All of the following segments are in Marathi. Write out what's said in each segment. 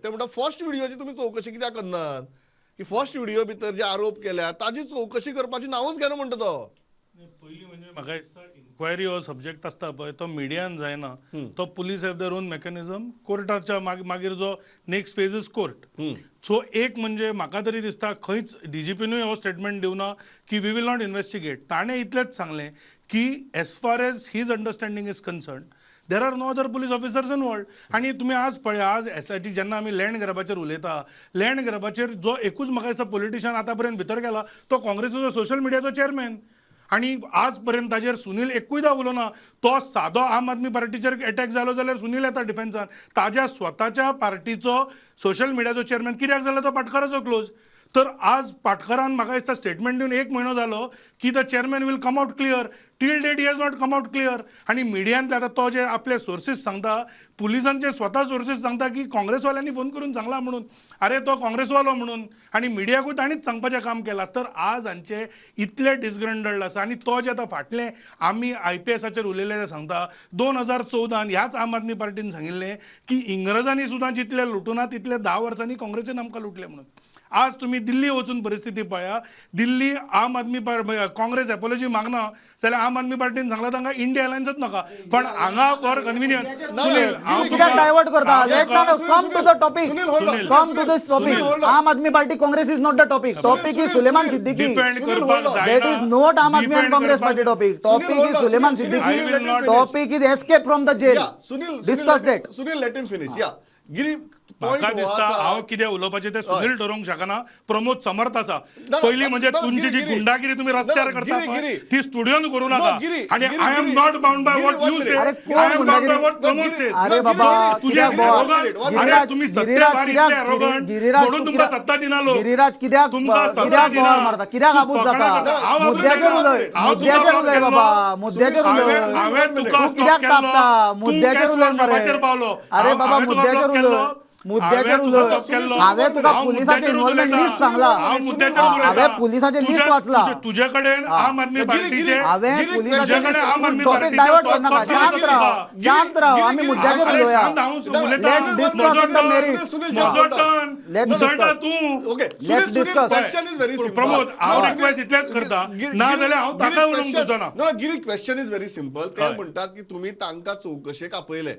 ते म्हणटा फर्स्ट व्हिडिओची तुम्ही चौकशी कित्याक करनात की फर्स्ट व्हिडिओ भितर जे आरोप केल्या ताजी चौकशी करपाची नांवच घेना म्हणटा तो. पयलीं म्हणजे म्हाका दिसता इन्क्वायरी हो सब्जेक्ट आसता पळय तो मिडियान जायना तो police have their own mechanism कोर्टाच्या मागीर जो next phase is court. So एक म्हणजे म्हाका तरी दिसता खंयच डीजीपीनूय हो स्टेटमेंट दिवना की वी वील नॉट इन्व्हेस्टिगेट. ताणें इतलेंच सांगलें की as far as his understanding is concerned there are no other police officers involved. आणि तुम्ही आज पळया आज SIT जेन्ना आमी लँड ग्रॅबाचेर उलयता लँड ग्रॅबाचेर जो एकूच म्हाका दिसता पॉलिटिशियन आतां पर्यंत भितर गेला तो काँग्रेसीचो सोशल मिडियाचो चेअरमॅन. आणि आज पर्यंत ताजेर सुनील एकूयदां उलोवना. तो सादो आम आदमी पार्टीचेर अटॅक जालो जाल्यार सुनील येता डिफेन्सान. ताज्या स्वताच्या पार्टीचो सोशल मिडियाचो चेअरमॅन कित्याक जालो तो पाटकाराचो क्लोज. तर आज पाटकरान म्हाका दिसता स्टेटमेंट दिवन 1 म्हयनो जालो की the chairman will come out clear. Till date he has not come out clear. आणि मिडियांतले आतां तो जे आपले सोर्सीस सांगता पुलिसांचे स्वता सोर्सीस सांगता की काँग्रेसवाल्यांनी फोन करून सांगला म्हणून अरे तो काँग्रेसवालो म्हणून. आणि मिडियाकूय ताणीच सांगपाचें काम केलां. तर आज हांचे इतले डिसग्रंडल्ड आसा. आणि तो जे आतां फाटलें आमी IPSचेर उलयले ते सांगता 2014 ह्याच आम आदमी पार्टीन सांगिल्लें की इंग्रजांनी सुद्दां जितले लुटुना तितले 10 वर्सांनी काँग्रेसीन आमकां लुटले म्हणून. आज तुम्ही दिल्ली वचून परिस्थिती पळया. दिल्ली आम आदमी काँग्रेस एपॉलॉजी मागना जाल्यार आम आदमी पार्टीन सांगला तांकां इंडिया अलायन्सच नका. पण हांगा फॉर कन्व्हिनियन्स सुनील कित्याक डायवर्ट करता. Let's now come to the topic. Come to this topic. Aam Aadmi Party Congress is not the topic. Topic is Suleman Siddiqui. Defend करपाक That is not आम आदमी and Congress party topic. Topic is Suleiman Siddiqui. Topic is escape from the jail. Discuss that. Sunil, let him finish. Yeah. Giri, म्हाका दिसता हांव कितें उलोवपाचें तें सुनील ठरोवंक शकना. प्रमोद समर्थ आसा. पयलीं म्हणजे तुमची जी गुंडागिरी तुम्ही रस्त्यार करता ती स्टुडियोन करूं नाका. आणि I am not bound by what you say. I am bound by what Pramod says. अरे बाबा तुझ्या अरे तुम्ही सत्तेभार इतले एरोगंट म्हणून तुमकां सत्ता दिनालो. गिरिराज कित्याक बोवाळ मारता. कित्याक आबूज जाता. मुद्द्याचेर उलय बाबा. मुद्द्याचेर उलय. हांवें तुका कित्याक तापता. मुद्द्याचेर उलय मरे. पावलो. अरे बाबा मुद्द्याचेर उलय. मुद्द्याचेर उलय. हांवें तुका पुलिसाचे इन्व्हॉल्वमेंट लिस्ट सांगला. हांवें पुलिसाचे लिस्ट वाचला. तुझे कडेन आम आदमी पार्टीचे हांवें पुलिसाचे टॉपिक डायवर्ट कर नाका. शांत राव. शांत राव. आमी मुद्द्याचेर उलोवया. Let's discuss on the merits. Let's discuss. Let's discuss. Question is very simple. Pramod हांव रिक्वेस्ट इतलेच करता ना जाल्यार हांव ताका उलोवंक तुजो ना. No Giri question is very simple. ते म्हणटात की तुम्ही तांकां चौकशेक आपयले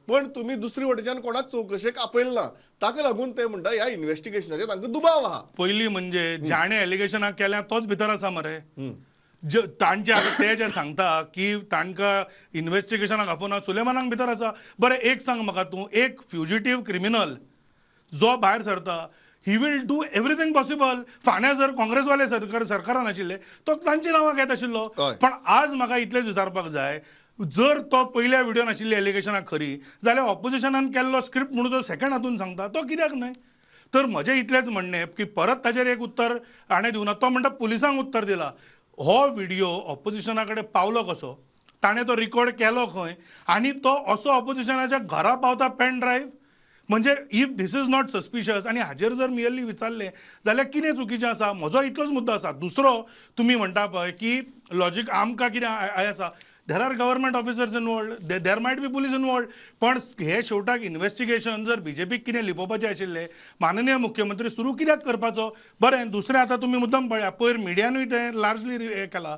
पण तुम्ही दुसरी वटेच्यान कोणाक चौकशेक आपयले ना. ताका लागून ते म्हणटा ह्या इन्व्हेस्टिगेशनाचे तांकां दुबाव आहा. पयलीं म्हणजे जाणे एलिगेशनां केल्या तोच भितर आसा मरे. तांचे ते जे सांगता की तांकां इन्व्हेस्टिगेशनाक आफोना सुलेमानाक भितर आसा. बरें एक सांग म्हाका तूं एक फ्युजिटीव क्रिमिनल जो भायर सरता he will do everything possible. फाल्यां जर काँग्रेसवाले सरकारान आशिल्ले तो तांची नांवां घेत आशिल्लो. पण आज म्हाका इतलेंच विचारपाक जाय जर तो पयल्या व्हिडिओन आशिल्ली एलिगेशनां खरी जाल्यार ऑपोजिशनान केल्लो स्क्रिप्ट म्हणून जो सेकंड हातून सांगता तो कित्याक न्हय. तर म्हजें इतलेंच म्हणणें की परत ताचेर एक उत्तर हाणें दिवना. तो म्हणटा पुलिसांक उत्तर दिला. हो व्हिडिओ ऑपोजिशना कडेन पावलो कसो. ताणें तो रिकॉर्ड केलो खंय आनी तो असो ऑपोजिशनाच्या घरा पावता पेन ड्रायव्ह. म्हणजे if this is not suspicious आनी हाजेर जर मियरली विचारलें जाल्यार कितें चुकीचें आसा. म्हजो इतलोच मुद्दो आसा. दुसरो तुमी म्हणटा पळय की लॉजीक आमकां कितें आसा. There are government officers involved. There might B police involved. पण हे शेवटाक इन्व्हेस्टिगेशन जर BJPक कितें लिपोवपाचें आशिल्लें माननीय मुख्यमंत्री सुरू कित्याक करपाचो. बरें दुसरें आतां तुमी मुद्दम पळया पयर मिडियानूय तें लार्जली हें केलां.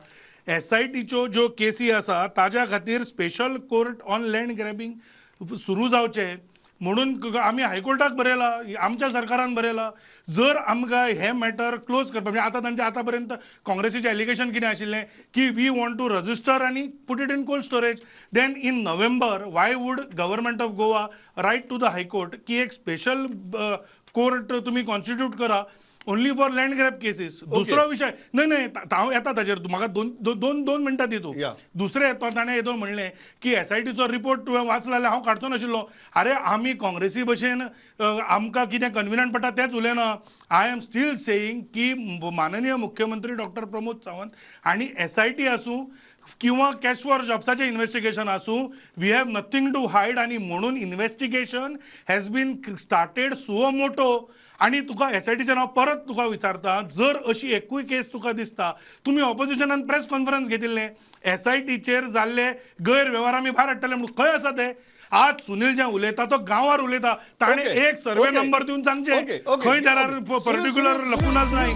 SITच्यो ज्यो केसी आसा ताज्या खातीर special court on land grabbing सुरू जावचें म्हणून आमी हायकोर्टाक बरयलां. आमच्या सरकारान बरयलां. जर आमकां हे मॅटर क्लोज करपाक म्हणजे आतां तांचे आतां पर्यंत काँग्रेसीचें एलिगेशन कितें आशिल्लें की वी वॉन्ट टू रजिस्टर आनी put it in cold storage. Then in November why would government of Goa write to the high court की एक स्पेशल कोर्ट तुमी कॉन्स्टिट्यूट करा only for land grab cases. दुसरो विशय नाही हांव येता ताचेर. म्हाका दोन मिनटां दितू. दुसरें ताणें येदो म्हणलें की SITचो रिपोर्ट तुवें वाचला जाल्यार हांव काडचो नाशिल्लो. अरे आमी काँग्रेसी भशेन आमकां कितें कन्विनियंट पडटा तेंच उलयना. आय एम स्टील सेयींग की माननीय मुख्यमंत्री डॉक्टर प्रमोद सावंत आनी SIT आसूं किंवा कॅश फॉर जॉब्साचें इन्व्हेस्टिगेशन आसूं we have nothing to hide. आनी म्हणून investigation has been started suo motu. आणि तुका SITचें नांव परत तुका विचारता जर अशी एकूय केस तुका दिसता. तुमी ऑपोजिशनान प्रेस कॉन्फरन्स घेतिल्लें SITचेर जाल्ले गैरवेव्हार आमी भायर हाडटले म्हणून खंय आसा ते. आज सुनील जे उलयता तो गांवार उलयता ताणे Okay, एक सर्वे okay, नंबर दिवन सांगचे okay, okay, खंय देर आर okay. पर्टिक्युलर लकुनाज नाही